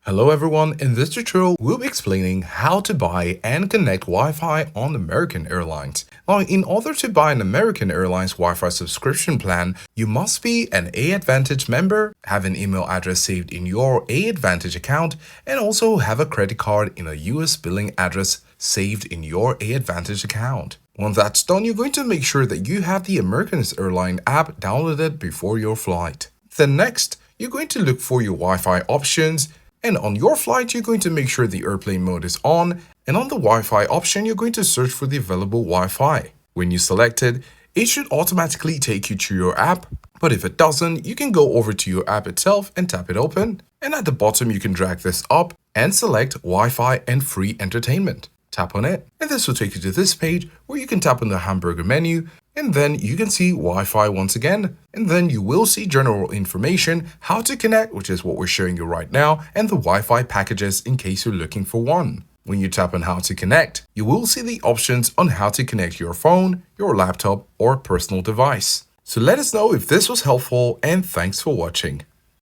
Hello everyone, in this tutorial we'll be explaining how to buy and connect Wi-Fi on American Airlines. Now, in order to buy an American Airlines Wi-Fi subscription plan, you must be an AAdvantage member, have an email address saved in your AAdvantage account, and also have a credit card in a US billing address saved in your AAdvantage account. Once that's done, you're going to make sure that you have the American Airlines app downloaded before your flight. Then next, you're going to look for your Wi-Fi options. And on your flight, you're going to make sure the airplane mode is on, and on the Wi-Fi option, you're going to search for the available Wi-Fi. When you select it, it should automatically take you to your app, but if it doesn't, you can go over to your app itself and tap it open. And at the bottom, you can drag this up and select Wi-Fi and free entertainment. Tap on it, and this will take you to this page where you can tap on the hamburger menu, and then you can see Wi-Fi once again. And then you will see general information, how to connect, which is what we're showing you right now, and the Wi-Fi packages in case you're looking for one. When you tap on how to connect, you will see the options on how to connect your phone, your laptop, or personal device. So let us know if this was helpful, and thanks for watching.